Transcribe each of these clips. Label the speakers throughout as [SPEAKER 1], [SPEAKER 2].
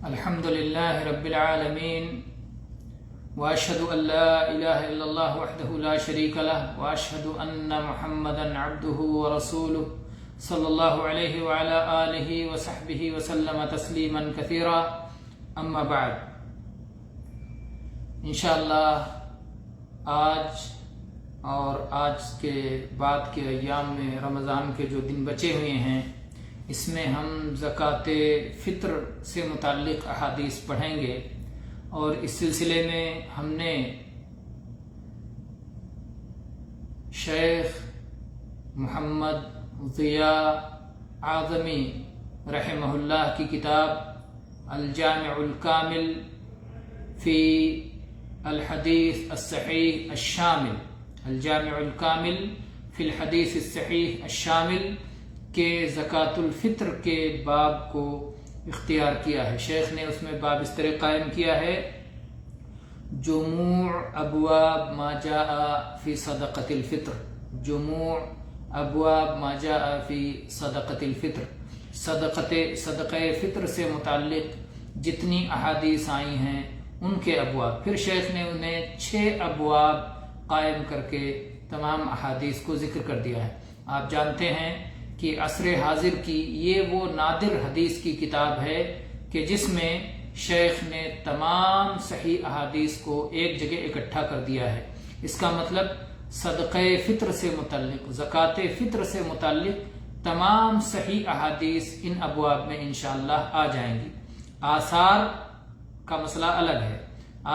[SPEAKER 1] الحمد لله رب العالمين وأشهد أن لا إله إلا الله وحده لا شريك له وأشهد أن محمدا عبده ورسوله صلى الله عليه وعلى آله وصحبه وسلم تسليما كثيرا أما بعد انشاءاللہ آج اور آج کے بعد کے ایام میں رمضان کے جو دن بچے ہوئے ہیں اس میں ہم زکوٰۃ فطر سے متعلق احادیث پڑھیں گے، اور اس سلسلے میں ہم نے شیخ محمد ضیاء اعظمی رحمه اللہ کی کتاب الجامع الکامل فی الحدیث الصحیح الشامل، الجامع الکامل فی الحدیث الصحیح الشامل کے زکاة الفطر کے باب کو اختیار کیا ہے۔ شیخ نے اس میں باب اس طرح قائم کیا ہے: جموع ابواب ما جاء فی صدقۃ الفطر، جموع ابواب ما جاء فی صدقۃ الفطر، صدقہ فطر سے متعلق جتنی احادیث آئی ہیں ان کے ابواب۔ پھر شیخ نے انہیں 6 ابواب قائم کر کے تمام احادیث کو ذکر کر دیا ہے۔ آپ جانتے ہیں کہ عصر حاضر کی یہ وہ نادر حدیث کی کتاب ہے کہ جس میں شیخ نے تمام صحیح احادیث کو ایک جگہ اکٹھا کر دیا ہے۔ اس کا مطلب صدقہ فطر سے متعلق، زکوٰۃ فطر سے متعلق تمام صحیح احادیث ان ابواب میں انشاءاللہ آ جائیں گی۔ آثار کا مسئلہ الگ ہے،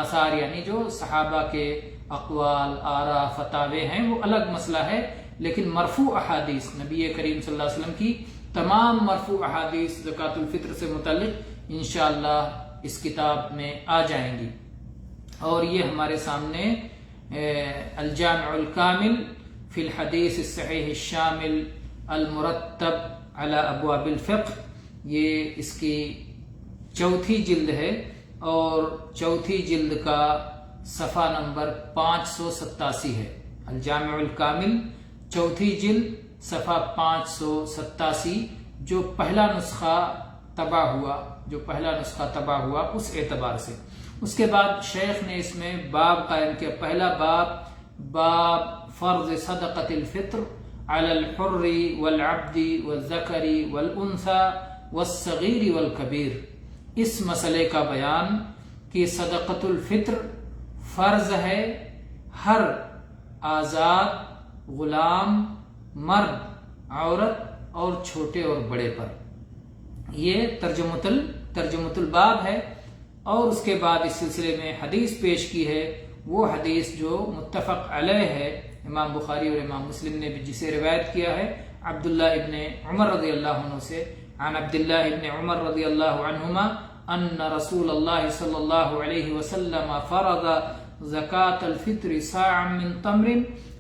[SPEAKER 1] آثار یعنی جو صحابہ کے اقوال، آراء، فتاوے ہیں وہ الگ مسئلہ ہے، لیکن مرفوع احادیث نبی کریم صلی اللہ علیہ وسلم کی تمام مرفوع احادیث زکاة الفطر سے متعلق انشاءاللہ اس کتاب میں آ جائیں گی۔ اور یہ ہمارے سامنے الجامع الکامل فی الحدیث الصحیح الشامل المرتب علی ابواب الفقہ، یہ اس کی 4تھی جلد ہے، اور 4تھی جلد کا صفحہ نمبر 587 ہے۔ الجامع الکامل 4تھی جلد صفحہ 587، جو پہلا نسخہ طبع ہوا اس اعتبار سے۔ اس کے بعد شیخ نے اس میں باب قائم کیا۔ پہلا باب فرض صدقۃ الفطر علی الحر والعبد والذکر والانثى والصغیر والکبیر، اس مسئلے کا بیان کہ صدقۃ الفطر فرض ہے ہر آزاد، غلام، مرد، عورت اور چھوٹے اور بڑے پر۔ یہ ترجمۃ الباب ہے۔ اور اس کے بعد اس سلسلے میں حدیث پیش کی ہے، وہ حدیث جو متفق علیہ ہے، امام بخاری اور امام مسلم نے بھی جسے روایت کیا ہے عبداللہ ابن عمر رضی اللہ عنہ سے، عن عبداللہ ابن عمر رضی اللہ عنہما ان رسول اللہ صلی اللہ علیہ وسلم فرض زكاة الفطر صاعا من تمر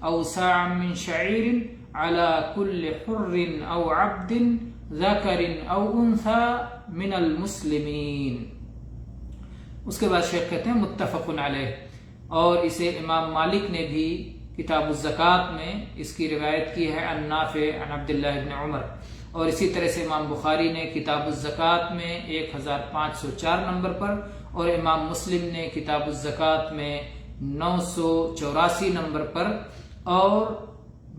[SPEAKER 1] او صاعا من شعير على كل حر او عبد ذكر او انثى من المسلمين۔ اس کے بعد شیخ کہتے ہیں متفق علیہ، اور اسے امام مالک نے بھی کتاب الزکات میں اس کی روایت کی ہے عن نافع عن عبداللہ ابن عمر، اور اسی طرح سے امام بخاری نے کتاب الزکات میں 1504 نمبر پر، اور امام مسلم نے کتاب الزکات میں 984 نمبر پر۔ اور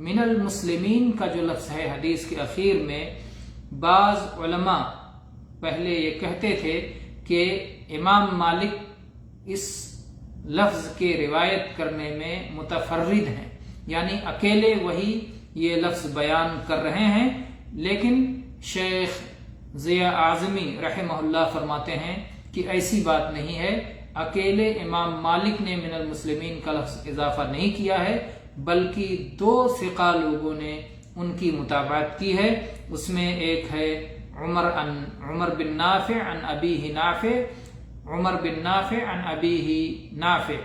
[SPEAKER 1] من المسلمین کا جو لفظ ہے حدیث کے اخیر میں، بعض علماء پہلے یہ کہتے تھے کہ امام مالک اس لفظ کے روایت کرنے میں متفرد ہیں، یعنی اکیلے وہی یہ لفظ بیان کر رہے ہیں، لیکن شیخ ضیاء اعظمی رحمہ اللہ فرماتے ہیں کہ ایسی بات نہیں ہے، اکیلے امام مالک نے من المسلمین کا لفظ اضافہ نہیں کیا ہے، بلکہ 2 ثقہ لوگوں نے ان کی متابعت کی ہے۔ اس میں ایک ہے عمر بن نافع عن ابیہ نافع، عمر بن نافع عن ابیہ نافع،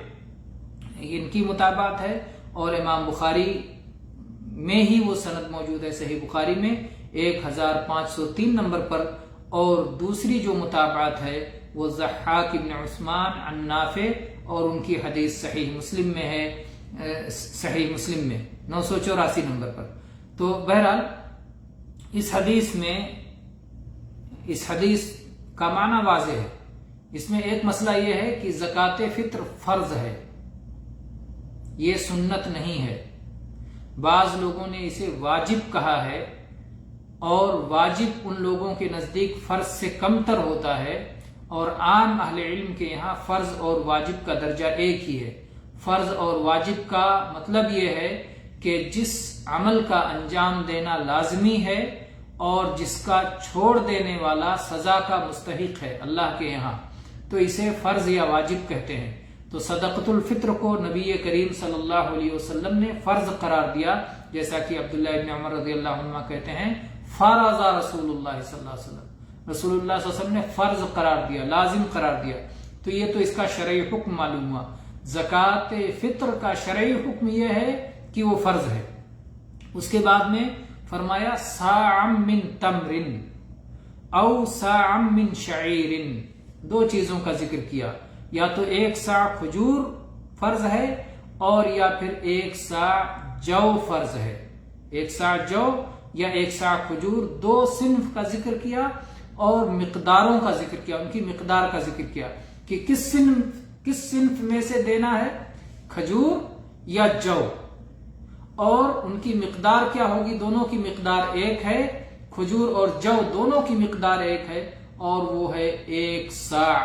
[SPEAKER 1] ان کی متابعت ہے، اور امام بخاری میں ہی وہ سند موجود ہے صحیح بخاری میں 1503 نمبر پر۔ اور دوسری جو متابعت ہے وہ ضحاک ابن عثمان عن نافع، اور ان کی حدیث صحیح مسلم میں ہے، صحیح مسلم میں 984 نمبر پر۔ تو بہرحال اس حدیث کا معنی واضح ہے اس میں ایک مسئلہ یہ ہے کہ زکات فطر فرض ہے، یہ سنت نہیں ہے۔ بعض لوگوں نے اسے واجب کہا ہے، اور واجب ان لوگوں کے نزدیک فرض سے کم تر ہوتا ہے، اور عام اہل علم کے یہاں فرض اور واجب کا درجہ ایک ہی ہے۔ فرض اور واجب کا مطلب یہ ہے کہ جس عمل کا انجام دینا لازمی ہے اور جس کا چھوڑ دینے والا سزا کا مستحق ہے اللہ کے یہاں، تو اسے فرض یا واجب کہتے ہیں۔ تو صدقۃ الفطر کو نبی کریم صلی اللہ علیہ وسلم نے فرض قرار دیا، جیسا کہ عبداللہ ابن عمر رضی اللہ عنہ کہتے ہیں فرض رسول اللہ صلی اللہ علیہ وسلم، رسول اللہ صلی اللہ علیہ وسلم نے فرض قرار دیا، لازم قرار دیا۔ تو یہ تو اس کا شرعی حکم معلوم ہوا۔ زکات فطر کا شرعی حکم یہ ہے کہ وہ فرض ہے۔ اس کے بعد میں فرمایا صاع من تمر او صاع من شعیر، دو چیزوں کا ذکر کیا، یا تو ایک صاع کھجور فرض ہے اور یا پھر ایک صاع جو فرض ہے۔ ایک صاع جو یا ایک صاع کھجور، دو صنف کا ذکر کیا اور مقداروں کا ذکر کیا، ان کی مقدار کا ذکر کیا کہ کس صنف میں سے دینا ہے، کھجور یا جو، اور ان کی مقدار کیا ہوگی، دونوں کی مقدار ایک ہے، کھجور اور جو دونوں کی مقدار ایک ہے، اور وہ ہے ایک صاع۔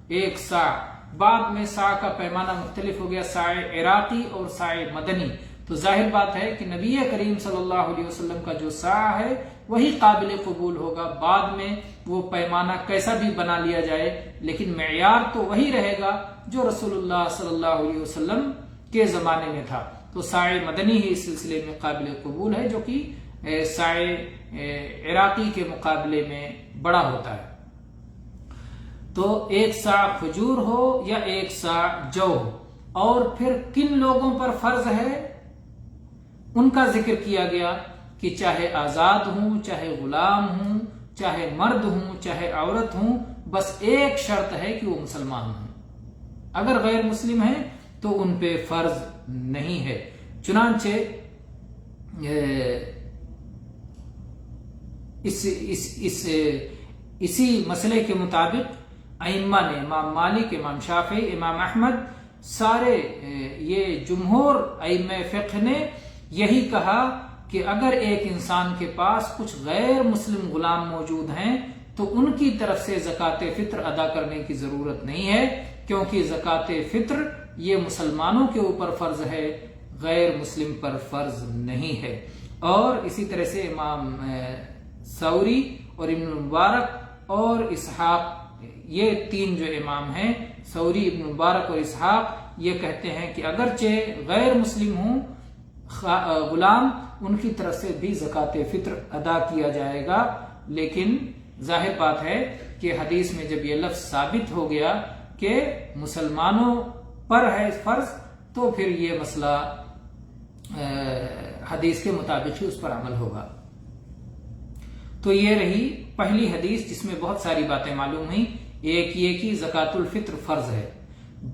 [SPEAKER 1] ایک صاع، بعد میں صاع کا پیمانہ مختلف ہو گیا، صاع عراقی اور صاع مدنی۔ تو ظاہر بات ہے کہ نبی کریم صلی اللہ علیہ وسلم کا جو صاع ہے وہی قابل قبول ہوگا، بعد میں وہ پیمانہ کیسا بھی بنا لیا جائے لیکن معیار تو وہی رہے گا جو رسول اللہ صلی اللہ علیہ وسلم کے زمانے میں تھا۔ تو صاع مدنی ہی اس سلسلے میں قابل قبول ہے، جو کہ صاع عراقی کے مقابلے میں بڑا ہوتا ہے۔ تو ایک صاع کھجور ہو یا ایک صاع جو ہو، اور پھر کن لوگوں پر فرض ہے ان کا ذکر کیا گیا کہ چاہے آزاد ہوں، چاہے غلام ہوں، چاہے مرد ہوں، چاہے عورت ہوں، بس ایک شرط ہے کہ وہ مسلمان ہوں۔ اگر غیر مسلم ہیں تو ان پہ فرض نہیں ہے۔ چنانچہ اسی مسئلے کے مطابق ائمہ نے، امام مالک، امام شافعی، امام احمد، سارے یہ جمہور ائمہ فقہ نے یہی کہا کہ اگر ایک انسان کے پاس کچھ غیر مسلم غلام موجود ہیں تو ان کی طرف سے زکات فطر ادا کرنے کی ضرورت نہیں ہے، کیونکہ زکات فطر یہ مسلمانوں کے اوپر فرض ہے، غیر مسلم پر فرض نہیں ہے۔ اور اسی طرح سے امام ثوری اور ابن مبارک اور اسحاق، یہ تین جو امام ہیں، ثوری، ابن مبارک اور اسحاق، یہ کہتے ہیں کہ اگرچہ غیر مسلم ہوں غلام، ان کی طرف سے بھی زکات فطر ادا کیا جائے گا، لیکن ظاہر بات ہے کہ حدیث میں جب یہ لفظ ثابت ہو گیا کہ مسلمانوں پر ہے فرض، تو پھر یہ مسئلہ حدیث کے مطابق ہی اس پر عمل ہوگا۔ تو یہ رہی پہلی حدیث جس میں بہت ساری باتیں معلوم ہوئیں۔ ایک یہ کہ زکات الفطر فرض ہے،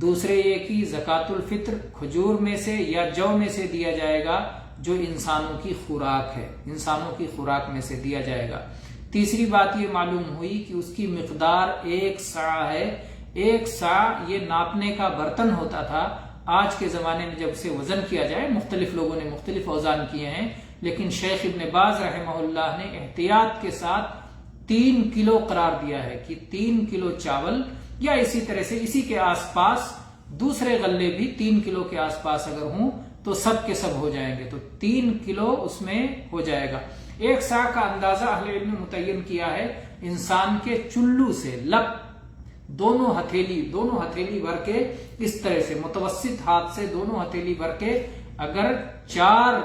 [SPEAKER 1] دوسرے یہ کہ زکات الفطر کھجور میں سے یا جو میں سے دیا جائے گا جو انسانوں کی خوراک ہے، انسانوں کی خوراک میں سے دیا جائے گا۔ تیسری بات یہ معلوم ہوئی کہ اس کی مقدار ایک صاع ہے۔ ایک صاع یہ ناپنے کا برتن ہوتا تھا، آج کے زمانے میں جب اسے وزن کیا جائے، مختلف لوگوں نے مختلف اوزان کیے ہیں، لیکن شیخ ابن باز رحمہ اللہ نے احتیاط کے ساتھ 3 کلو قرار دیا ہے کہ 3 کلو چاول یا اسی طرح سے اسی کے آس پاس دوسرے غلے بھی 3 کلو کے آس پاس اگر ہوں تو سب کے سب ہو جائیں گے، تو 3 کلو اس میں ہو جائے گا۔ ایک صاع کا اندازہ اہل علم نے متعین کیا ہے انسان کے چلو سے لب، دونوں ہتھیلی بھر کے، اس طرح سے متوسط ہاتھ سے دونوں ہتھیلی بھر کے اگر 4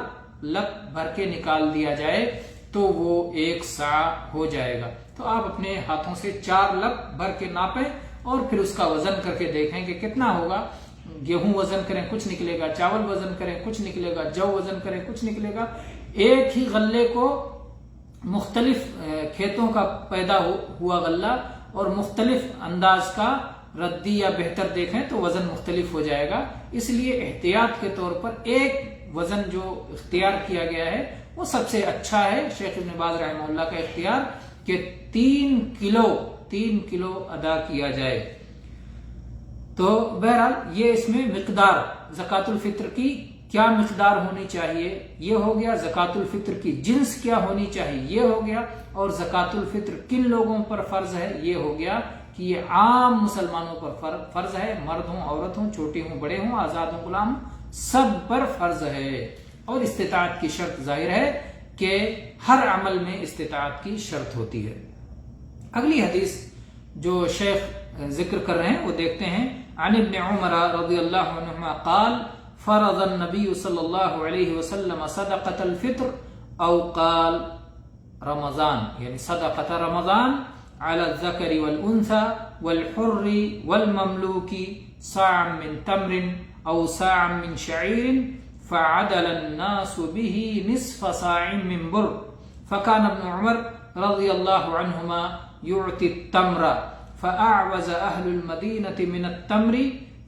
[SPEAKER 1] لب بھر کے نکال دیا جائے تو وہ ایک صاع ہو جائے گا۔ تو آپ اپنے ہاتھوں سے 4 لب بھر کے ناپیں اور پھر اس کا وزن کر کے دیکھیں کہ کتنا ہوگا۔ گیہوں وزن کریں کچھ نکلے گا، چاول وزن کریں کچھ نکلے گا، جو وزن کریں کچھ نکلے گا۔ ایک ہی غلے کو مختلف کھیتوں کا پیدا ہوا غلہ اور مختلف انداز کا ردی یا بہتر دیکھیں تو وزن مختلف ہو جائے گا۔ اس لیے احتیاط کے طور پر ایک وزن جو اختیار کیا گیا ہے وہ سب سے اچھا ہے، شیخ ابن باز رحمہ اللہ کا اختیار، کہ 3 کلو ادا کیا جائے۔ تو بہرحال یہ اس میں مقدار زکات الفطر کی کیا مقدار ہونی چاہیے یہ ہو گیا، زکات الفطر کی جنس کیا ہونی چاہیے یہ ہو گیا، اور زکات الفطر کن لوگوں پر فرض ہے یہ ہو گیا کہ یہ عام مسلمانوں پر فرض ہے، مرد ہوں عورت ہوں، چھوٹے ہوں بڑے ہوں، آزاد ہوں غلام ہوں، سب پر فرض ہے۔ اور استطاعت کی شرط ظاہر ہے کہ ہر عمل میں استطاعت کی شرط ہوتی ہے۔ اگلی حدیث جو شیخ ذکر کر رہے ہیں وہ دیکھتے ہیں۔ عن ابن عمر رضی اللہ عنہما قال فرض النبی صلی اللہ علیہ وسلم صدقۃ الفطر او قال رمضان، یعنی صدقۃ رمضان على الذکر والانثى والحر والمملوک صاعا من تمر او صاعا من شعیر فعدل الناس به نصف صاع من بر فكان ابن عمر رضی اللہ عنہما يعطي التمر فأعوز أهل المدينة من التمر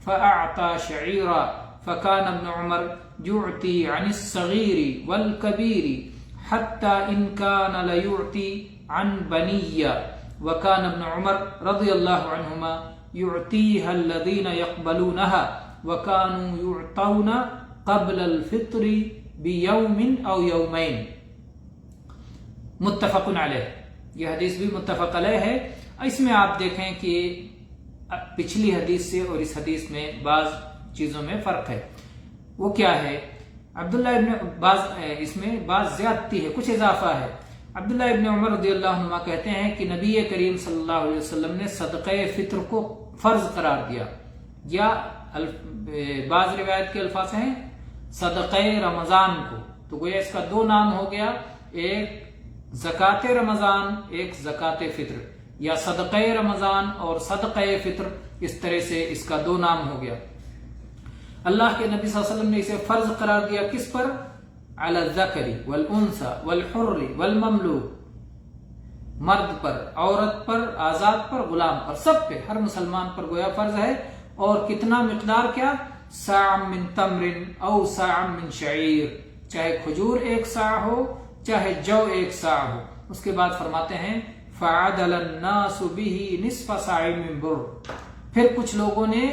[SPEAKER 1] فأعطى شعيرا فكان ابن عمر يعطي عن الصغير والكبير حتى إن كان ليعطي عن بنية وكان ابن عمر رضي الله عنهما يعطيها الذين يقبلونها وكانوا يعطون قبل الفطر بيوم أو يومين متفق علیہ۔ یہ حدیث بھی متفق علیہ ہے۔ اس میں آپ دیکھیں کہ پچھلی حدیث سے اور اس حدیث میں بعض چیزوں میں فرق ہے۔ وہ کیا ہے؟ عبداللہ ابن اس میں بعض زیادتی ہے، کچھ اضافہ ہے۔ عبداللہ ابن عمر رضی اللہ عنہ کہتے ہیں کہ نبی کریم صلی اللہ علیہ وسلم نے صدقہ فطر کو فرض قرار دیا، یا بعض روایت کے الفاظ ہیں صدقہ رمضان کو، تو گویا اس کا دو نام ہو گیا، ایک زکات رمضان ایک زکات فطر، یا صدقہ رمضان اور صدقہ فطر، اس طرح سے اس کا دو نام ہو گیا۔ اللہ کے نبی صلی اللہ علیہ وسلم نے اسے فرض قرار دیا کس پر؟ علی الذکر والانثى والحر والمملوک، مرد پر، عورت پر، آزاد پر، غلام پر، سب پہ، ہر مسلمان پر گویا فرض ہے۔ اور کتنا مقدار کیا؟ صاع من تمر او صاع من شعیر، چاہے کھجور ایک صاع ہو چاہے جو ایک صاع ہو۔ اس کے بعد فرماتے ہیں فعدل الناس به نصف صاع من بر، پھر کچھ لوگوں نے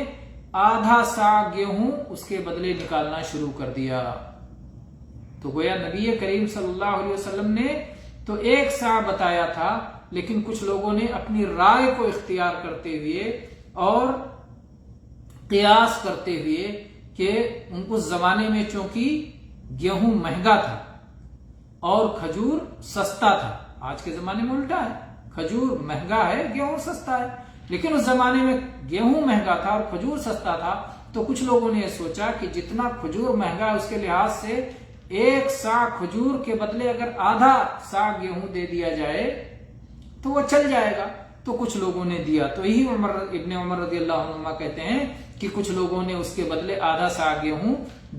[SPEAKER 1] آدھا صاع گیہوں اس کے بدلے نکالنا شروع کر دیا۔ تو گویا نبی کریم صلی اللہ علیہ وسلم نے تو ایک صاع بتایا تھا، لیکن کچھ لوگوں نے اپنی رائے کو اختیار کرتے ہوئے اور قیاس کرتے ہوئے کہ اس زمانے میں چونکہ گیہوں مہنگا تھا اور کھجور سستا تھا، آج کے زمانے میں الٹا ہے، کھجور مہنگا ہے گیہوں سستا ہے، لیکن اس زمانے میں گیہوں مہنگا تھا اور کھجور سستا تھا، تو کچھ لوگوں نے یہ سوچا کہ جتنا کھجور مہنگا ہے اس کے لحاظ سے ایک صاع کھجور کے بدلے اگر آدھا صاع گیہوں دے دیا جائے تو وہ چل جائے گا، تو کچھ لوگوں نے دیا۔ تو یہی ابن عمر رضی اللہ عنہ کہتے ہیں کہ کچھ لوگوں نے اس کے بدلے آدھا صاع گیہوں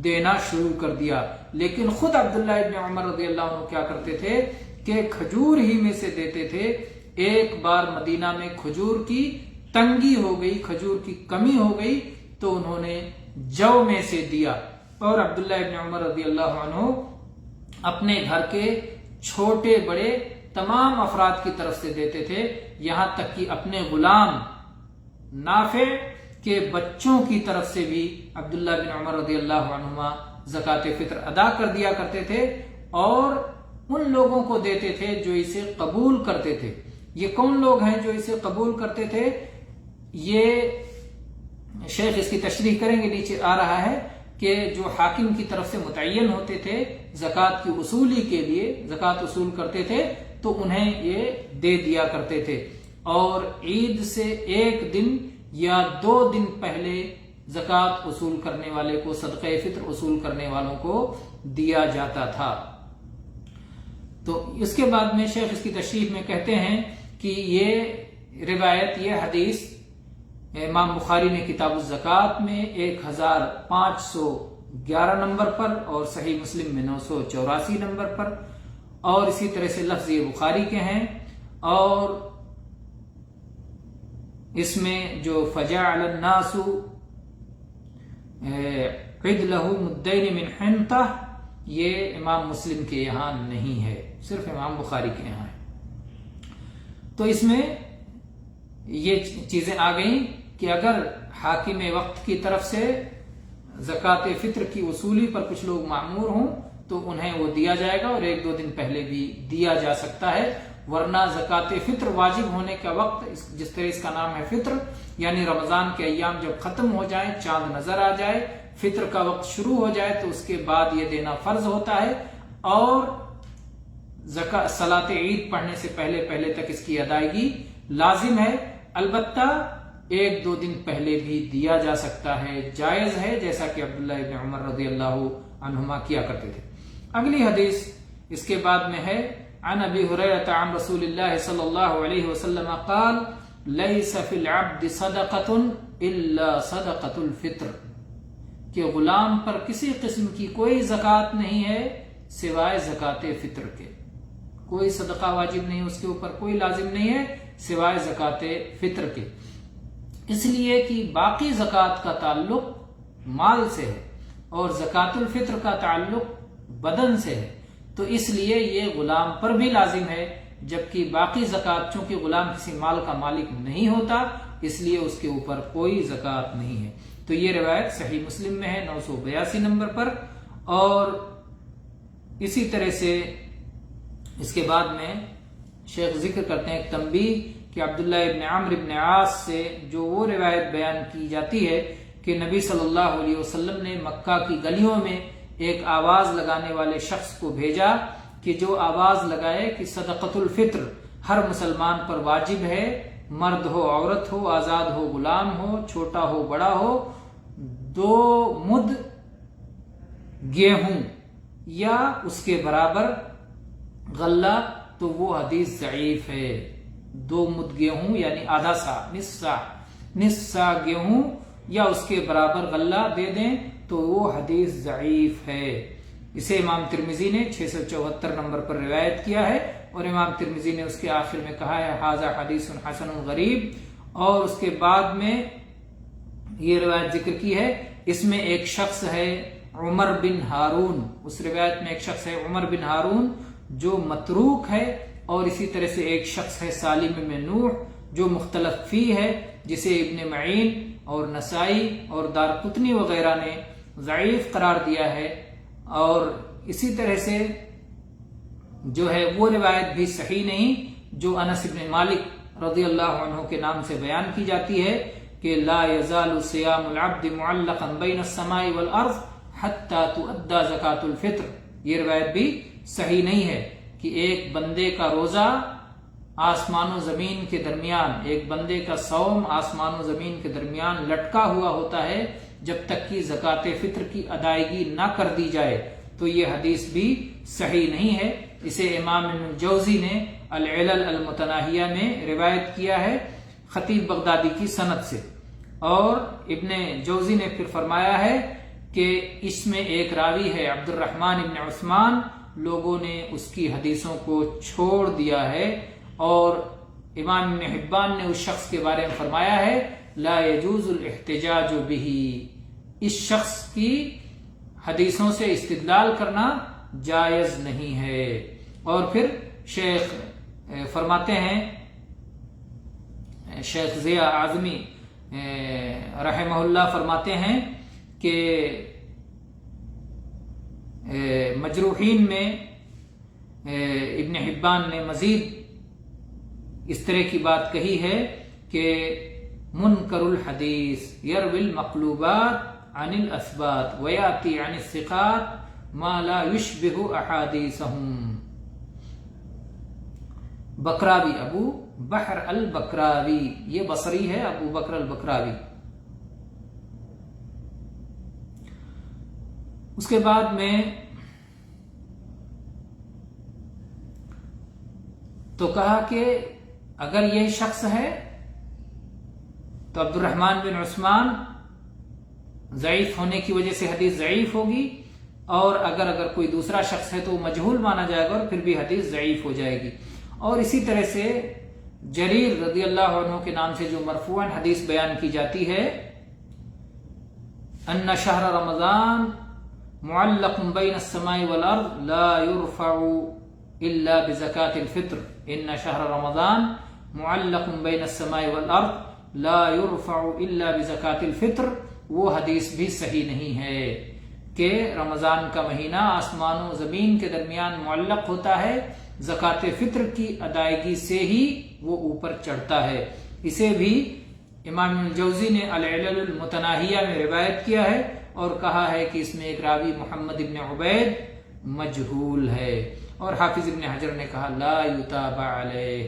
[SPEAKER 1] دینا شروع کر دیا، لیکن خود عبداللہ ابن عمر رضی اللہ عنہ کیا کرتے تھے کہ کھجور ہی میں سے دیتے تھے۔ ایک بار مدینہ میں کھجور کی تنگی ہو گئی، کھجور کی کمی ہو گئی، تو انہوں نے جو میں سے دیا، اور عبداللہ ابن عمر رضی اللہ عنہ اپنے گھر کے چھوٹے بڑے تمام افراد کی طرف سے دیتے تھے، یہاں تک کہ اپنے غلام نافع کے بچوں کی طرف سے بھی عبداللہ بن عمر رضی اللہ عنہما زکات فطر ادا کر دیا کرتے تھے، اور ان لوگوں کو دیتے تھے جو اسے قبول کرتے تھے۔ یہ کون لوگ ہیں جو اسے قبول کرتے تھے؟ یہ شیخ اس کی تشریح کریں گے، نیچے آ رہا ہے کہ جو حاکم کی طرف سے متعین ہوتے تھے زکات کی وصولی کے لیے، زکات وصول کرتے تھے تو انہیں یہ دے دیا کرتے تھے، اور عید سے ایک دن یا 2 دن پہلے زکات وصول کرنے والے کو، صدقہ فطر وصول کرنے والوں کو دیا جاتا تھا۔ تو اس کے بعد میں شیخ اس کی تشریح میں کہتے ہیں کہ یہ روایت، یہ حدیث امام بخاری نے کتاب الزکات میں 1511 نمبر پر، اور صحیح مسلم میں 984 نمبر پر، اور اسی طرح سے لفظ یہ بخاری کے ہیں، اور اس میں جو فجعل الناس عدلہ مدین من حنطہ، یہ امام مسلم کے یہاں نہیں ہے، صرف امام بخاری کے یہاں ہے۔ تو اس میں یہ چیزیں آ گئیں کہ اگر حاکم وقت کی طرف سے زکوٰۃ فطر کی وصولی پر کچھ لوگ معمور ہوں تو انہیں وہ دیا جائے گا، اور 1-2 دن پہلے بھی دیا جا سکتا ہے، ورنہ زکوٰۃ فطر واجب ہونے کا وقت جس طرح اس کا نام ہے فطر، یعنی رمضان کے ایام جب ختم ہو جائیں، چاند نظر آ جائے، فطر کا وقت شروع ہو جائے تو اس کے بعد یہ دینا فرض ہوتا ہے، اور صلاۃ عید پڑھنے سے پہلے تک اس کی ادائیگی لازم ہے۔ البتہ 1-2 دن پہلے بھی دیا جا سکتا ہے، جائز ہے، جیسا کہ عبداللہ ابن عمر رضی اللہ عنہما کیا کرتے تھے۔ اگلی حدیث اس کے بعد میں ہے عن ابی ہریرہ عن رسول اللہ صلی اللہ علیہ وسلم قال لیس فی العبد صدقۃ الا صدقۃ الفطر، کہ غلام پر کسی قسم کی کوئی زکوٰۃ نہیں ہے سوائے زکوٰۃ فطر کے، کوئی صدقہ واجب نہیں اس کے اوپر، کوئی لازم نہیں ہے سوائے زکوٰۃ فطر کے، اس لیے کہ باقی زکوٰۃ کا تعلق مال سے ہے اور زکوٰۃ الفطر کا تعلق بدن سے ہے، تو اس لیے یہ غلام پر بھی لازم ہے، جبکہ باقی زکوٰۃ چونکہ غلام کسی مال کا مالک نہیں ہوتا اس لیے اس کے اوپر کوئی زکوٰۃ نہیں ہے۔ تو یہ روایت صحیح مسلم میں ہے 982 نمبر پر، اور اسی طرح سے اس کے بعد میں شیخ ذکر کرتے ہیں ایک تنبیہ کہ عبداللہ ابن عمرو ابن عاص سے جو وہ روایت بیان کی جاتی ہے کہ نبی صلی اللہ علیہ وسلم نے مکہ کی گلیوں میں ایک آواز لگانے والے شخص کو بھیجا کہ جو آواز لگائے کہ صدقۃ الفطر ہر مسلمان پر واجب ہے، مرد ہو عورت ہو، آزاد ہو غلام ہو، چھوٹا ہو بڑا ہو، 2 مد گیہوں یا اس کے برابر غلہ، تو وہ حدیث ضعیف ہے۔ 2 مد گیہوں یعنی آدھا سا، نصف سا گیہوں یا اس کے برابر غلہ دے دیں تو وہ حدیث ضعیف ہے۔ اسے امام ترمذی نے 674 نمبر پر روایت کیا ہے، اور امام ترمذی نے اس کے آخر میں کہا ہے ھذا حدیث حسن غریب، اور اس کے بعد میں یہ روایت ذکر کی ہے، اس میں ایک شخص ہے عمر بن ہارون، اس روایت میں ایک شخص ہے عمر بن ہارون جو متروک ہے، اور اسی طرح سے ایک شخص ہے سالم بن نوح جو مختلف فی ہے، جسے ابن معین اور نسائی اور دارقطنی وغیرہ نے ضعیف قرار دیا ہے، اور اسی طرح سے جو ہے وہ روایت بھی صحیح نہیں جو انس بن مالک رضی اللہ عنہ کے نام سے بیان کی جاتی ہے کہ لا یزال صیام العبد معلقا بین السماء والارض حتی تؤدى زکاة الفطر، یہ روایت بھی صحیح نہیں ہے کہ ایک بندے کا روزہ آسمان و زمین کے درمیان، ایک بندے کا صوم آسمان و زمین کے درمیان لٹکا ہوا ہوتا ہے جب تک کہ زکوٰۃ فطر کی ادائیگی نہ کر دی جائے، تو یہ حدیث بھی صحیح نہیں ہے۔ اسے امام ابن جوزی نے العلل المتناہیہ میں روایت کیا ہے خطیب بغدادی کی سند سے، اور ابن جوزی نے پھر فرمایا ہے کہ اس میں ایک راوی ہے عبد الرحمن ابن عثمان، لوگوں نے اس کی حدیثوں کو چھوڑ دیا ہے، اور امام ابن حبان نے اس شخص کے بارے میں فرمایا ہے لا يجوز الاحتجاج به، اس شخص کی حدیثوں سے استدلال کرنا جائز نہیں ہے۔ اور پھر شیخ فرماتے ہیں، شیخ ضیاء اعظمی رحمہ اللہ فرماتے ہیں کہ مجروحین میں ابن حبان نے مزید اس طرح کی بات کہی ہے کہ منکر الحدیث یروی المقلوبات عن الاثبات ویاتی عن الثقات ما لا یشبہ احادیثہم۔ بکراوی، ابو بکر البکراوی، یہ بصری ہے ابو بکر البکراوی۔ اس کے بعد میں تو کہا کہ اگر یہ شخص ہے تو عبد الرحمن بن عثمان ضعیف ہونے کی وجہ سے حدیث ضعیف ہوگی، اور اگر کوئی دوسرا شخص ہے تو وہ مجہول مانا جائے گا اور پھر بھی حدیث ضعیف ہو جائے گی۔ اور اسی طرح سے جریر رضی اللہ عنہ کے نام سے جو مرفوعاً حدیث بیان کی جاتی ہے ان شہر رمضان معلق بین السماء والارض لا يرفع الا بزکاة الفطر، ان شہر رمضان معلق بین السماء والارض لا يرفع الا بزکاة الفطر، وہ حدیث بھی صحیح نہیں ہے کہ رمضان کا مہینہ آسمان و زمین کے درمیان معلق ہوتا ہے، زکاة فطر کی ادائیگی سے ہی وہ اوپر چڑھتا ہے۔ اسے بھی امام الجوزی نے العلل المتناہیہ میں روایت کیا ہے اور کہا ہے کہ اس میں ایک راوی محمد ابن عبید مجہول ہے، اور حافظ ابن حجر نے کہا لا یتابع علیہ۔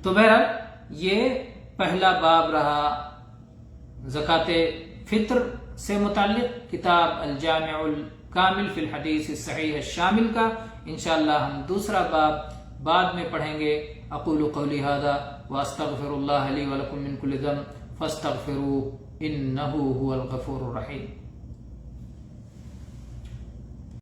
[SPEAKER 1] تو بہرحال یہ پہلا باب رہا زکاة فطر سے متعلق کتاب الجامع الکامل فی الحدیث الصحیح الشامل کا۔ انشاءاللہ ہم دوسرا باب بعد میں پڑھیں گے۔ اقول قولی ھذا واستغفر اللہ لی ولکم من کل ذنب فاستغفروہ انہ هو الغفور الرحیم۔